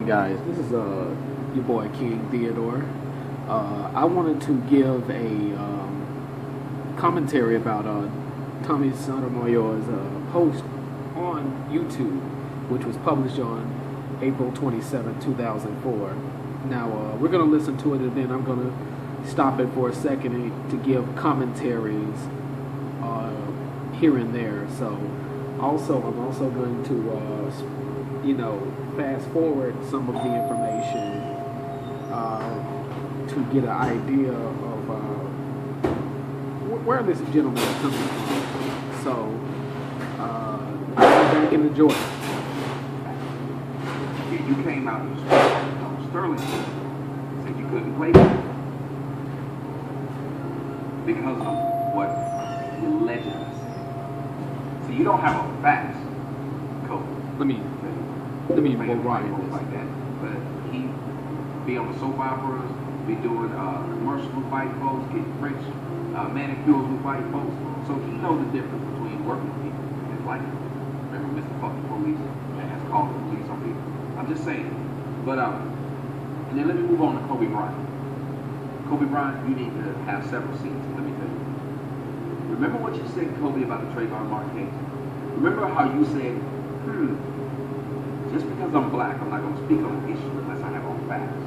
Guys, this is your boy King Theodore. I wanted to give a commentary about Tommy Sotomayor's post on YouTube, which was published on April 27, 2004. Now, we're going to listen to it, and then I'm going to stop it for a second to give commentaries here and there. So, I'm also going to, fast forward some of the information to get an idea of where this gentleman is coming from. So, sit back and enjoy. You came out and Sterling said you couldn't play because of what the legend said. So you don't have a facts, Coach. Let me go right like that. But he be on the soap operas, be doing commercials with white folks, getting French manicures with white folks. So he knows the difference between working with people and like, remember Mr. Fucking Police that has called the police on people. I'm just saying. But and then let me move on to Kobe Bryant. Kobe Bryant, you need to have several seats. Let me tell you. Remember what you said, Kobe, about the Trayvon Martin case? Remember how you said, just because I'm black, I'm not going to speak on an issue unless I have all facts.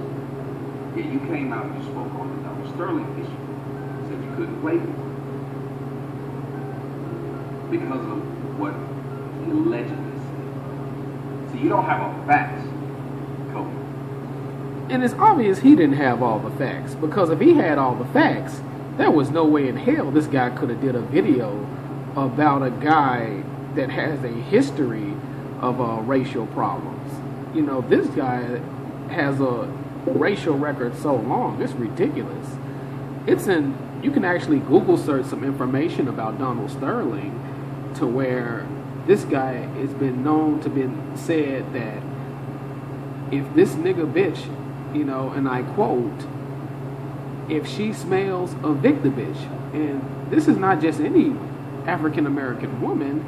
Yeah, you came out and you spoke on the Double Sterling issue. Said you couldn't play because of what he allegedly said. So you don't have all facts, Kobe. And it's obvious he didn't have all the facts, because if he had all the facts, there was no way in hell this guy could have did a video about a guy that has a history of racial problems. This guy has a racial record so long, it's ridiculous. You can actually Google search some information about Donald Sterling, to where this guy has been known to be said that if this nigga bitch, and I quote, if she smells, evict the bitch. And this is not just any African American woman.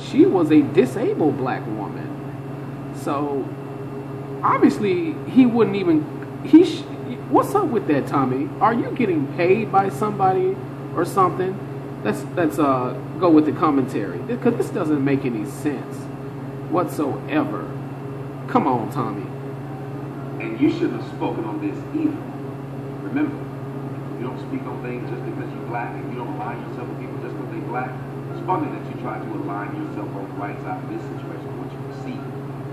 She was a disabled black woman. So obviously he wouldn't even. What's up with that, Tommy? Are you getting paid by somebody or something? Let's go with the commentary, because this doesn't make any sense whatsoever. Come on, Tommy. And you shouldn't have spoken on this either. Remember, you don't speak on things just because you're black, and you don't align yourself with people just because they're black. It's funny that you try to align yourself on the right side of this situation, what you perceive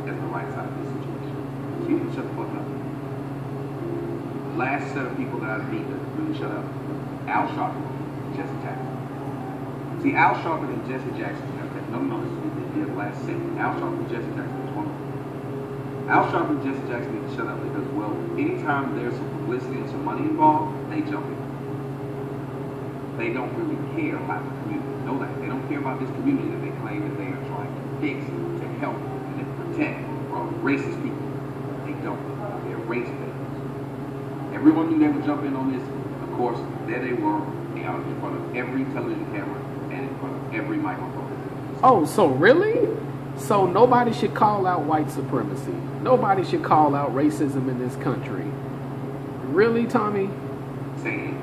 as the right side of this situation. So you need to shut the fuck up. The last set of people that I need to really shut up, Al Sharpton and Jesse Jackson. See, Al Sharpton and Jesse Jackson, no, this is the last set. Al Sharpton and Jesse Jackson is one of them. Al Sharpton and Jesse Jackson need to shut up because, well, anytime there's some publicity and some money involved, they jump in. They don't really care about the community. Know that. They don't care about this community that they claim that they are trying to fix, to help, and to protect from racist people. They don't. They're race baiters. Everyone knew they would jump in on this. Of course, there they were, out in front of every television camera and in front of every microphone. Oh, so really? So nobody should call out white supremacy. Nobody should call out racism in this country. Really, Tommy? Saying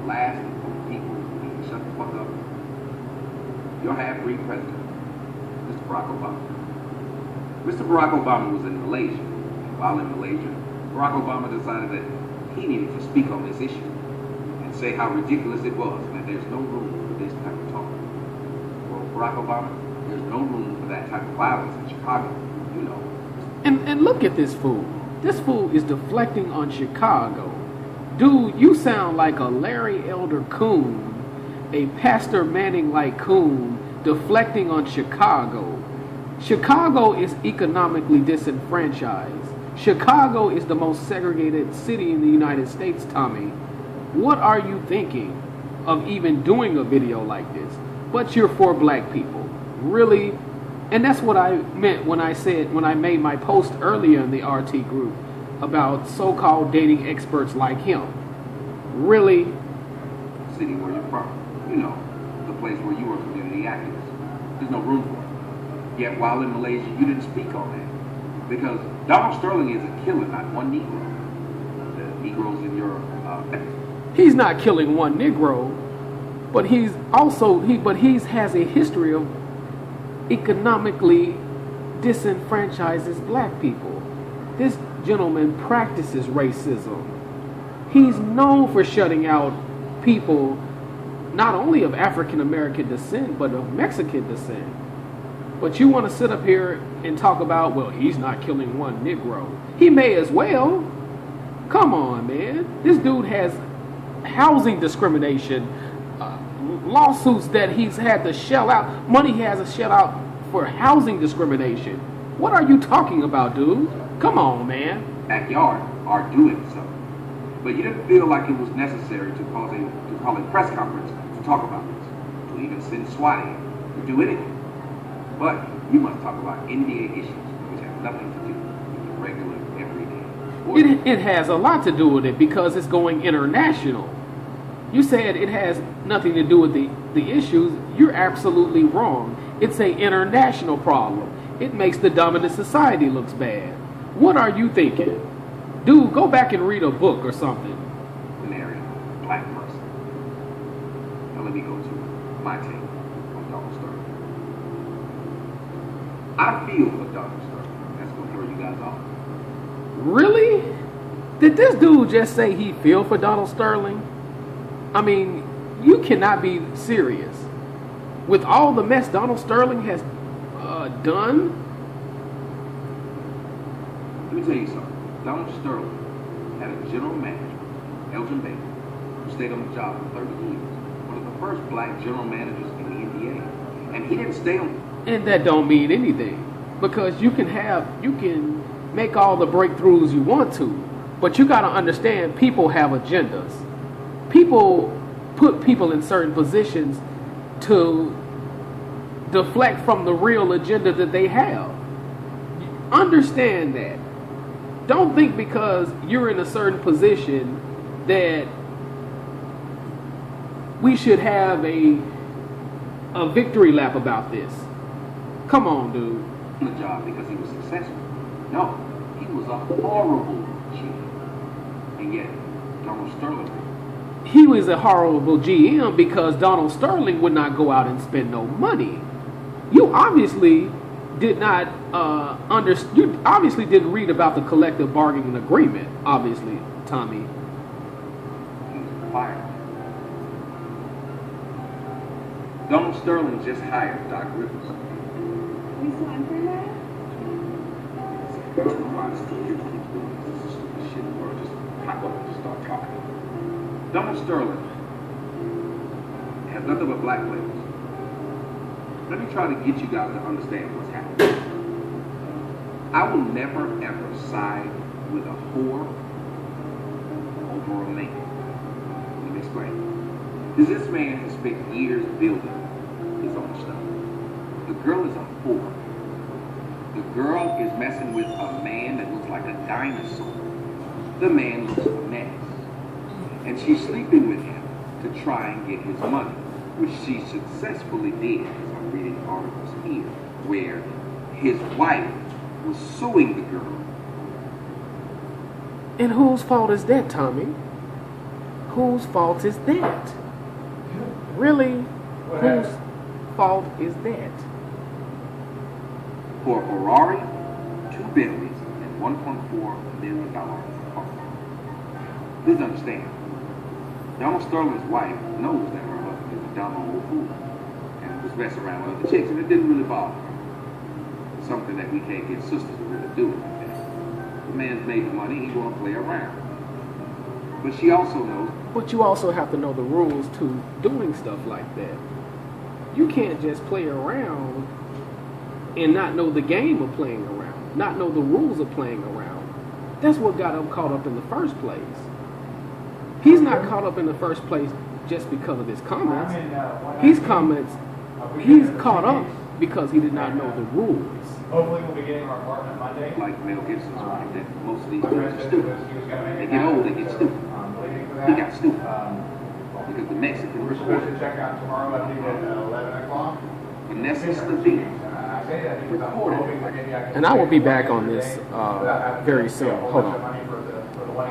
the last people need to shut the fuck up. Your half-breed president, Mr. Barack Obama. Mr. Barack Obama was in Malaysia. And while in Malaysia, Barack Obama decided that he needed to speak on this issue and say how ridiculous it was and that there's no room for this type of talk. Well, Barack Obama, there's no room for that type of violence in Chicago, And look at this fool. This fool is deflecting on Chicago. Dude, you sound like a Larry Elder coon, a Pastor Manning-like coon, deflecting on Chicago. Chicago is economically disenfranchised. Chicago is the most segregated city in the United States, Tommy. What are you thinking of even doing a video like this? But you're for black people. Really? And that's what I meant when I made my post earlier in the RT group about so-called dating experts like him. Really? City where you're from. The place where you were a community activist. There's no room for it. Yet while in Malaysia, you didn't speak on that. Because Donald Sterling is a killer, not one Negro. The Negroes in your He's not killing one Negro, but he has a history of economically disenfranchises black people. This gentleman practices racism. He's known for shutting out people not only of African American descent, but of Mexican descent. But you want to sit up here and talk about, well, he's not killing one Negro. He may as well. Come on, man. This dude has housing discrimination, lawsuits that he's had to shell out, money he has to shell out for housing discrimination. What are you talking about, dude? Come on, man. Backyard are doing so. But you didn't feel like it was necessary to call a press conference to talk about this, to even send SWAT in, to do anything. But you must talk about NBA issues, which have nothing to do with the regular, everyday. It has a lot to do with it because it's going international. You said it has nothing to do with the issues. You're absolutely wrong. It's an international problem. It makes the dominant society looks bad. What are you thinking? Dude, go back and read a book or something. Marry black person. Now let me go to my take on Donald Sterling. I feel for Donald Sterling. That's going to throw you guys off. Really? Did this dude just say he feel for Donald Sterling? I mean, you cannot be serious. With all the mess Donald Sterling has done? Let me tell you something. Donald Sterling had a general manager, Elgin Baker, who stayed on the job for 30 years. One of the first black general managers in the NBA. And he didn't stay on. And that don't mean anything. Because you can make all the breakthroughs you want to, but you got to understand people have agendas. People put people in certain positions to deflect from the real agenda that they have. Understand that. Don't think because you're in a certain position that we should have a victory lap about this. Come on, dude. The job because he was successful. No, he was a horrible GM. And yet, Donald Sterling. He was a horrible GM because Donald Sterling would not go out and spend no money. You obviously did not you obviously didn't read about the collective bargaining agreement, obviously, Tommy. He was fired. Donald Sterling just hired Doc Rivers. We signed for that? This is stupid shit. Or just pop up and just start talking. Donald Sterling has nothing but black players. Let me try to get you guys to understand what's happening. I will never ever side with a whore over a man. Let me explain. Because this man has spent years building his own stuff. The girl is a whore. The girl is messing with a man that looks like a dinosaur. The man looks a mess. And she's sleeping with him to try and get his money, which she successfully did, as I'm reading articles here, where his wife was suing the girl. And whose fault is that, Tommy? Whose fault is that? Really? Whose fault is that? For a Ferrari, 2 Bentleys, and $1.4 million car. Please understand, Donald Sterling's wife knows that her husband is a dumb old fool and was messing around with other chicks, and it didn't really bother her. It's something that we can't get sisters to really do it like that. The man's made the money, he's going to play around. But she also knows. But you also have to know the rules to doing stuff like that. You can't just play around and not know the game of playing around, not know the rules of playing around. That's what got him caught up in the first place. He's not caught up in the first place just because of his comments. He's caught up because he did not know the rules. Hopefully we'll be getting our apartment Monday. Like Mel Gibson's wife, that most of these dudes are stupid. They get old, they get stupid. He got stupid. Because the Mexican We're supposed to check out tomorrow, I think at 11 o'clock. Vanessa Stevine. say that because I'm hoping that maybe I can. And I will be back on this very soon. Hold on.